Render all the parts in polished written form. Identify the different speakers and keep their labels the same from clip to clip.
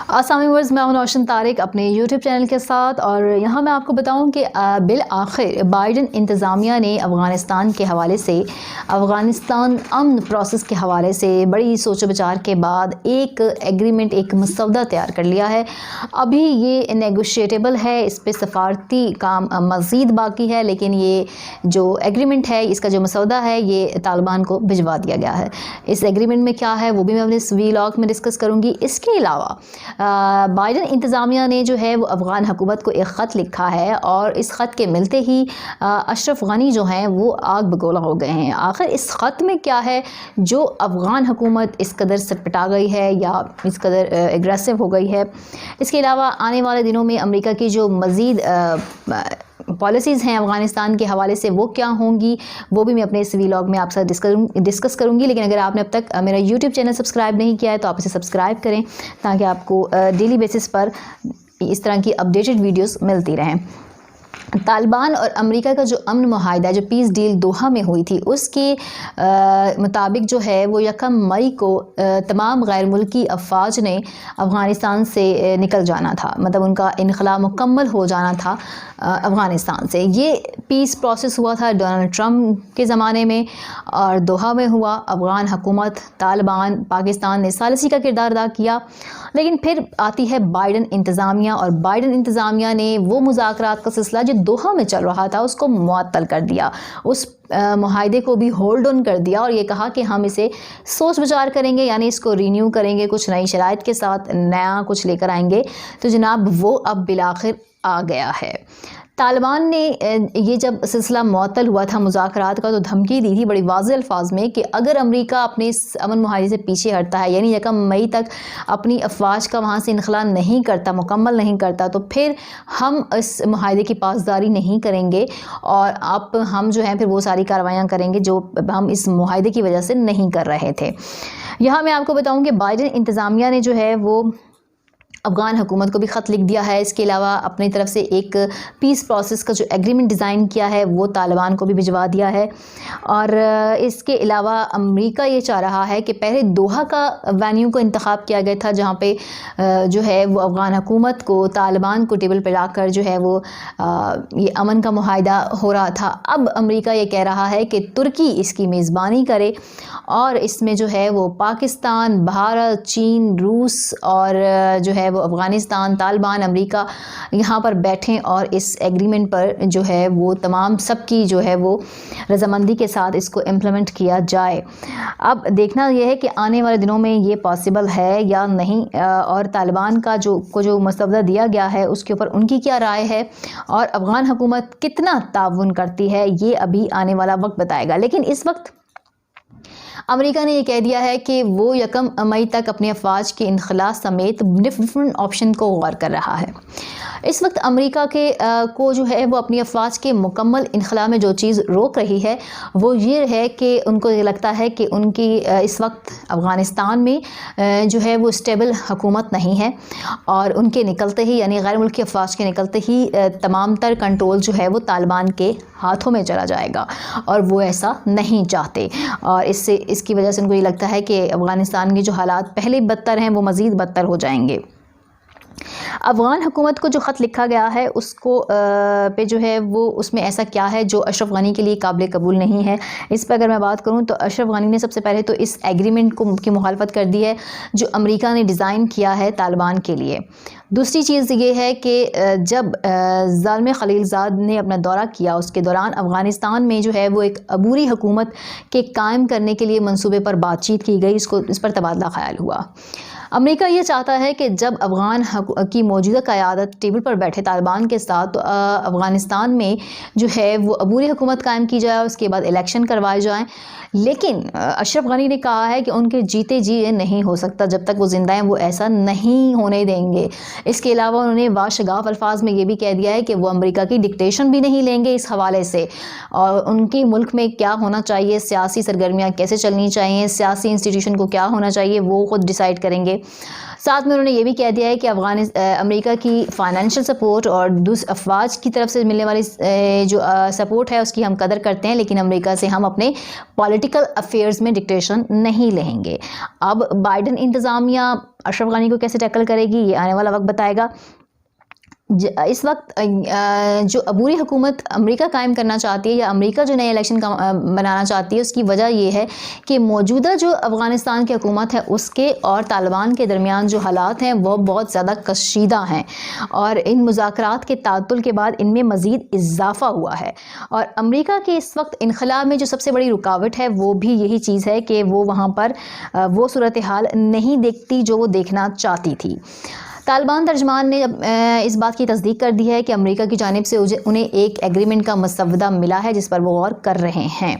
Speaker 1: अस्सलाम वालेकुम, मैं हूं नौशन तारिक अपने यूट्यूब चैनल के साथ। और यहाँ मैं आपको बताऊं कि बिलआखिर बाइडन इंतज़ामिया ने अफ़गानिस्तान के हवाले से, अफ़गानिस्तान अमन प्रोसेस के हवाले से बड़ी सोच विचार के बाद एक एग्रीमेंट, एक मसौदा तैयार कर लिया है। अभी ये नेगोशिएटेबल है, इस पर सफारती काम मज़ीद बाकी है, लेकिन ये जो एग्रीमेंट है, इसका जो मसौदा है, ये तालिबान को भिजवा दिया गया है। इस एग्रीमेंट में क्या है वो भी मैं अपने इस व्लॉग में डिस्कस करूँगी। इसके अलावा बाइडन इंतज़ामिया ने जो है वो अफ़गान हुकूमत को एक ख़त लिखा है, और इस ख़त के मिलते ही अशरफ गनी जो हैं वो आग बगोला हो गए हैं। आखिर इस ख़त में क्या है जो अफ़गान हुकूमत इस कदर सटपटा गई है या इस कदर एग्रेसिव हो गई है। इसके अलावा आने वाले दिनों में अमेरिका की जो मज़ीद पॉलिसीज़ हैं अफ़गानिस्तान के हवाले से वो क्या होंगी, वो भी मैं अपने इस व्लॉग में आप साथ डिस्कस करूँगी। लेकिन अगर आपने अब तक मेरा यूट्यूब चैनल सब्सक्राइब नहीं किया है तो आप इसे सब्सक्राइब करें, ताकि आपको डेली बेसिस पर इस तरह की अपडेटेड वीडियोस मिलती रहें। तालिबान और अमेरिका का जो अमन मुआहिदा, जो पीस डील दोहा में हुई थी, उसके मुताबिक जो है वो 1 मई को तमाम गैर मुल्की अफवाज ने अफ़गानिस्तान से निकल जाना था, मतलब उनका इनखला मुकम्मल हो जाना था अफ़गानिस्तान से। ये पीस प्रोसेस हुआ था डोनाल्ड ट्रंप के ज़माने में, और दोहा में हुआ। अफ़गान हुकूमत, तालिबान, पाकिस्तान ने सालिसी का किरदार अदा किया। लेकिन फिर आती है बाइडन इंतज़ामिया, और बाइडन इंतज़ामिया ने वो मुज़ाकरात का सिलसिला जो दोहा में चल रहा था उसको मुअत्तल कर दिया, उस मुआहिदे को भी होल्ड ऑन कर दिया, और ये कहा कि हम इसे सोच विचार करेंगे, यानी इसको रीन्यू करेंगे, कुछ नई शराइत के साथ नया कुछ लेकर आएंगे। तो जनाब वो अब बिलाखिर आ गया है। तालिबान ने ये जब सिलसिला मुअत्तल हुआ था मुज़ाकरात का, तो धमकी दी थी बड़ी वाज़ेह अल्फाज में कि अगर अमेरिका अपने इस अमन मुआहिदे से पीछे हटता है, यानी 1 मई तक अपनी अफवाज का वहाँ से इनखला नहीं करता, मुकम्मल नहीं करता, तो फिर हम इस मुआहिदे की पासदारी नहीं करेंगे, और हम जो हैं फिर वो सारी कार्रवाइयाँ करेंगे जो हम इस मुआहिदे की वजह से नहीं कर रहे थे। यहाँ मैं आपको बताऊँ कि बाइडन इंतज़ामिया ने जो है वो अफ़गान हुकूमत को भी ख़त लिख दिया है। इसके अलावा अपनी तरफ से एक पीस प्रोसेस का जो एग्रीमेंट डिज़ाइन किया है वो तालिबान को भी भिजवा दिया है। और इसके अलावा अमेरिका ये चाह रहा है कि पहले दोहा का वेन्यू को इंतखाब किया गया था, जहाँ पे जो है वो अफ़गान हुकूमत को, तालिबान को टेबल पर लाकर जो है वो ये अमन का मुआहिदा हो रहा था। अब अमेरिका ये कह रहा है कि तुर्की इसकी मेज़बानी करे, और इसमें जो है वो पाकिस्तान, भारत, चीन, रूस और जो है वो अफ़गानिस्तान, तालिबान, अमेरिका यहाँ पर बैठें और इस एग्रीमेंट पर जो है वो तमाम सबकी जो है वो रज़ामंदी के साथ इसको इम्प्लीमेंट किया जाए। अब देखना यह है कि आने वाले दिनों में ये पॉसिबल है या नहीं, और तालिबान का जो मसौदा दिया गया है उसके ऊपर उनकी क्या राय है, और अफ़गान हुकूमत कितना ताउन करती है, ये अभी आने वाला वक्त बताएगा। लेकिन इस वक्त अमेरिका ने ये कह दिया है कि वो 1 मई तक अपने अफवाज के इनखला समेत डिफरेंट ऑप्शन को गौर कर रहा है। इस वक्त अमेरिका को जो है वो अपनी अफवाज के मुकम्मल इनखला में जो चीज़ रोक रही है वो ये है कि उनको ये लगता है कि उनकी इस वक्त अफ़गानिस्तान में जो है वो स्टेबल हुकूमत नहीं है, और उनके निकलते ही, यानी गैर मुल्की अफवाज के निकलते ही तमाम तर कंट्रोल जो है वो तालिबान के हाथों में चला जाएगा, और वो ऐसा नहीं चाहते। और इसकी वजह से उनको ये लगता है कि अफ़गानिस्तान के जो हालात पहले बदतर हैं वो मज़ीद बदतर हो जाएंगे। अफ़गान हुकूमत को जो ख़त लिखा गया है उसको पे जो है वो उसमें ऐसा क्या है जो अशरफ गनी के लिए काबिल कबूल नहीं है। इस पर अगर मैं बात करूं तो अशरफ गनी ने सबसे पहले तो इस एग्रीमेंट की मुखालफत कर दी है जो अमेरिका ने डिज़ाइन किया है तालिबान के लिए। दूसरी चीज़ ये है कि जब ज़ालिम खलीलज़ाद ने अपना दौरा किया उसके दौरान अफ़गानिस्तान में जो है वो एक अबूरी हुकूमत के कायम करने के लिए मंसूबे पर बातचीत की गई, इस पर तबादला ख़याल हुआ। अमेरिका ये चाहता है कि जब अफ़गान की मौजूदा क़यादत टेबल पर बैठे तालिबान के साथ, तो अफ़गानिस्तान में जो है वो अबूरी हुकूमत कायम की जाए, उसके बाद इलेक्शन करवाए जाएं। लेकिन अशरफ गनी ने कहा है कि उनके जीते जी ये नहीं हो सकता, जब तक वो ज़िंदा हैं वो ऐसा नहीं होने देंगे। इसके अलावा उन्होंने वाशगाफ अल्फाज में ये भी कह दिया है कि वो अमेरिका की डिक्टेशन भी नहीं लेंगे इस हवाले से, और उनके मुल्क में क्या होना चाहिए, सियासी सरगर्मियाँ कैसे चलनी चाहिए, सियासी इंस्टीट्यूशन को क्या होना चाहिए, वो खुद डिसाइड करेंगे। ساتھ میں انہوں نے یہ بھی کہہ دیا ہے کہ امریکہ کی فائنینشیل سپورٹ اور افواج کی طرف سے ملنے والی جو سپورٹ ہے اس کی ہم قدر کرتے ہیں، لیکن امریکہ سے ہم اپنے پولیٹیکل افیئرز میں ڈکٹیشن نہیں لیں گے۔ اب بائیڈن انتظامیہ اشرف غنی کو کیسے ٹیکل کرے گی یہ آنے والا وقت بتائے گا۔ اس وقت جو عبوری حکومت امریکہ قائم کرنا چاہتی ہے یا امریکہ جو نئے الیکشن بنانا چاہتی ہے، اس کی وجہ یہ ہے کہ موجودہ جو افغانستان کی حکومت ہے اس کے اور طالبان کے درمیان جو حالات ہیں وہ بہت زیادہ کشیدہ ہیں، اور ان مذاکرات کے تعطل کے بعد ان میں مزید اضافہ ہوا ہے، اور امریکہ کے اس وقت انخلا میں جو سب سے بڑی رکاوٹ ہے وہ بھی یہی چیز ہے کہ وہ وہاں پر وہ صورتحال نہیں دیکھتی جو وہ دیکھنا چاہتی تھی۔ طالبان ترجمان نے اس بات کی تصدیق کر دی ہے کہ امریکہ کی جانب سے انہیں ایک ایگریمنٹ کا مسودہ ملا ہے جس پر وہ غور کر رہے ہیں۔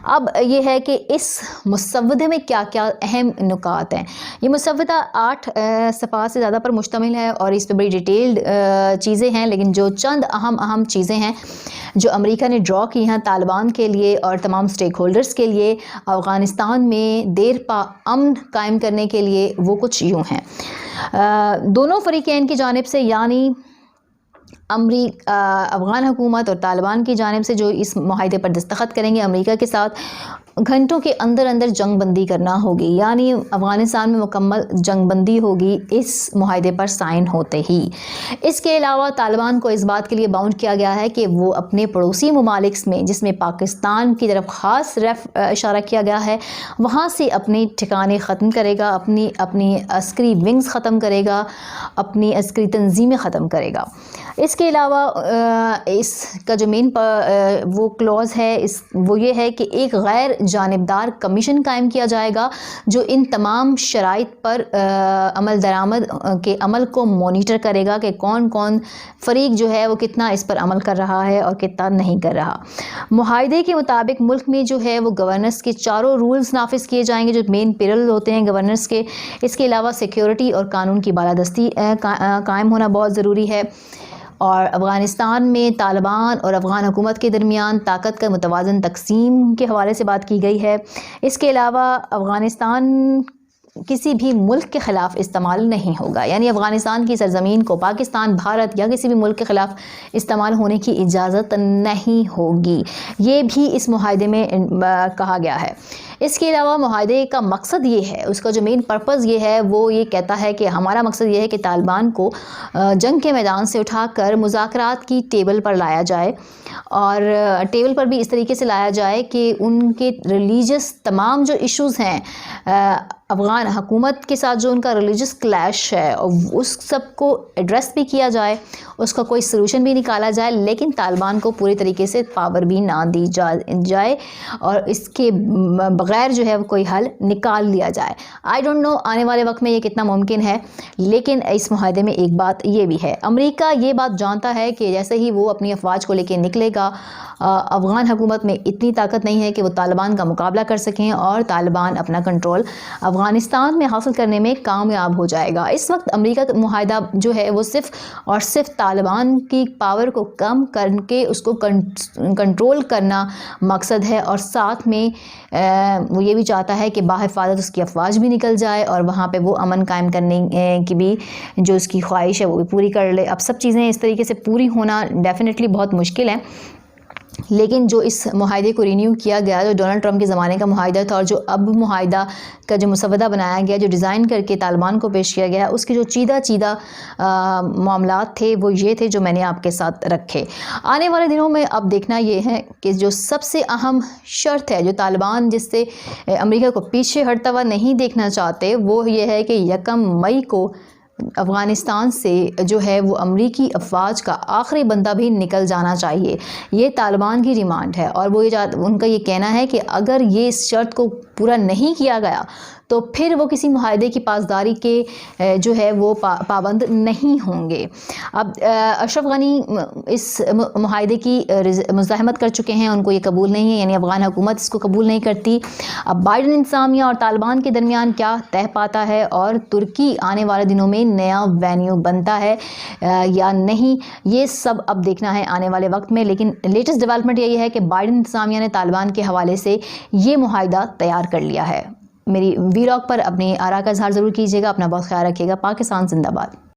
Speaker 1: اب یہ ہے کہ اس مسودے میں کیا کیا اہم نکات ہیں۔ یہ مسودہ 8 صفحات سے زیادہ پر مشتمل ہے اور اس پہ بڑی ڈیٹیلڈ چیزیں ہیں، لیکن جو چند اہم چیزیں ہیں جو امریکہ نے ڈرا کی ہیں طالبان کے لیے اور تمام سٹیک ہولڈرز کے لیے افغانستان میں دیر پا امن قائم کرنے کے لیے، وہ کچھ یوں ہیں۔ دونوں فریقین کی جانب سے یعنی افغان حکومت اور طالبان کی جانب سے جو اس معاہدے پر دستخط کریں گے امریکہ کے ساتھ، گھنٹوں کے اندر جنگ بندی کرنا ہوگی، یعنی افغانستان میں مکمل جنگ بندی ہوگی اس معاہدے پر سائن ہوتے ہی۔ اس کے علاوہ طالبان کو اس بات کے لیے باؤنڈ کیا گیا ہے کہ وہ اپنے پڑوسی ممالک میں، جس میں پاکستان کی طرف خاص اشارہ کیا گیا ہے، وہاں سے اپنے ٹھکانے ختم کرے گا، اپنی عسکری ونگز ختم کرے گا، اپنی عسکری تنظیمیں ختم کرے گا۔ اس کے علاوہ اس کا جو مین وہ کلوز ہے وہ یہ ہے کہ ایک غیر جانبدار کمیشن قائم کیا جائے گا جو ان تمام شرائط پر عمل درآمد کے عمل کو مانیٹر کرے گا کہ کون فریق جو ہے وہ کتنا اس پر عمل کر رہا ہے اور کتنا نہیں کر رہا۔ معاہدے کے مطابق ملک میں جو ہے وہ گورننس کے 4 رولز نافذ کیے جائیں گے جو مین پیرل ہوتے ہیں گورننس کے۔ اس کے علاوہ سیکیورٹی اور قانون کی بالادستی قائم ہونا بہت ضروری ہے، اور افغانستان میں طالبان اور افغان حکومت کے درمیان طاقت کا متوازن تقسیم کے حوالے سے بات کی گئی ہے۔ اس کے علاوہ افغانستان کسی بھی ملک کے خلاف استعمال نہیں ہوگا، یعنی افغانستان کی سرزمین کو پاکستان، بھارت یا کسی بھی ملک کے خلاف استعمال ہونے کی اجازت نہیں ہوگی، یہ بھی اس معاہدے میں کہا گیا ہے۔ اس کے علاوہ معاہدے کا مقصد یہ ہے، اس کا جو مین پرپز یہ ہے وہ یہ کہتا ہے کہ ہمارا مقصد یہ ہے کہ طالبان کو جنگ کے میدان سے اٹھا کر مذاکرات کی ٹیبل پر لایا جائے، اور ٹیبل پر بھی اس طریقے سے لایا جائے کہ ان کے ریلیجس تمام جو ایشوز ہیں افغان حکومت کے ساتھ جو ان کا ریلیجس کلیش ہے اس سب کو ایڈریس بھی کیا جائے، اس کا کوئی سلوشن بھی نکالا جائے، لیکن طالبان کو پوری طریقے سے پاور بھی نہ دی جائے اور اس کے بغیر جو ہے کوئی حل نکال لیا جائے۔ آئی ڈونٹ نو آنے والے وقت میں یہ کتنا ممکن ہے، لیکن اس معاہدے میں ایک بات یہ بھی ہے، امریکہ یہ بات جانتا ہے کہ جیسے ہی وہ اپنی افواج کو لے کے نکلے گا، افغان حکومت میں اتنی طاقت نہیں ہے کہ وہ طالبان کا مقابلہ کر سکیں اور طالبان اپنا کنٹرول افغانستان میں حاصل کرنے میں کامیاب ہو جائے گا۔ اس وقت امریکہ کا معاہدہ جو ہے وہ صرف اور صرف طالبان کی پاور کو کم کر کے اس کو کنٹرول کرنا مقصد ہے، اور ساتھ میں وہ یہ بھی چاہتا ہے کہ باحفاظت اس کی افواج بھی نکل جائے اور وہاں پہ وہ امن قائم کرنے کی بھی جو اس کی خواہش ہے وہ بھی پوری کر لے۔ اب سب چیزیں اس طریقے سے پوری ہونا ڈیفینیٹلی بہت مشکل ہے، لیکن جو اس معاہدے کو رینیو کیا گیا، جو ڈونلڈ ٹرمپ کے زمانے کا معاہدہ تھا اور جو اب معاہدہ کا جو مسودہ بنایا گیا، جو ڈیزائن کر کے طالبان کو پیش کیا گیا، اس کے جو چیدہ معاملات تھے وہ یہ تھے جو میں نے آپ کے ساتھ رکھے۔ آنے والے دنوں میں اب دیکھنا یہ ہے کہ جو سب سے اہم شرط ہے جو طالبان جس سے امریکہ کو پیچھے ہٹتا ہوا نہیں دیکھنا چاہتے، وہ یہ ہے کہ 1 مئی کو افغانستان سے جو ہے وہ امریکی افواج کا آخری بندہ بھی نکل جانا چاہیے۔ یہ طالبان کی ڈیمانڈ ہے، اور وہ ان کا یہ کہنا ہے کہ اگر یہ اس شرط کو پورا نہیں کیا گیا تو پھر وہ کسی معاہدے کی پاسداری کے جو ہے وہ پابند نہیں ہوں گے۔ اب اشرف غنی اس معاہدے کی مزاحمت کر چکے ہیں، ان کو یہ قبول نہیں ہے، یعنی افغان حکومت اس کو قبول نہیں کرتی۔ اب بائیڈن انتظامیہ اور طالبان کے درمیان کیا طے پاتا ہے، اور ترکی آنے والے دنوں میں نیا وینیو بنتا ہے یا نہیں، یہ سب اب دیکھنا ہے آنے والے وقت میں۔ لیکن لیٹسٹ ڈیولپمنٹ یہی ہے کہ بائیڈن انتظامیہ نے طالبان کے حوالے سے یہ معاہدہ تیار کر لیا ہے۔ میری ویلاگ پر اپنی آراء کا اظہار ضرور کیجیے گا. اپنا بہت خیال رکھیے گا. پاکستان زندہ باد.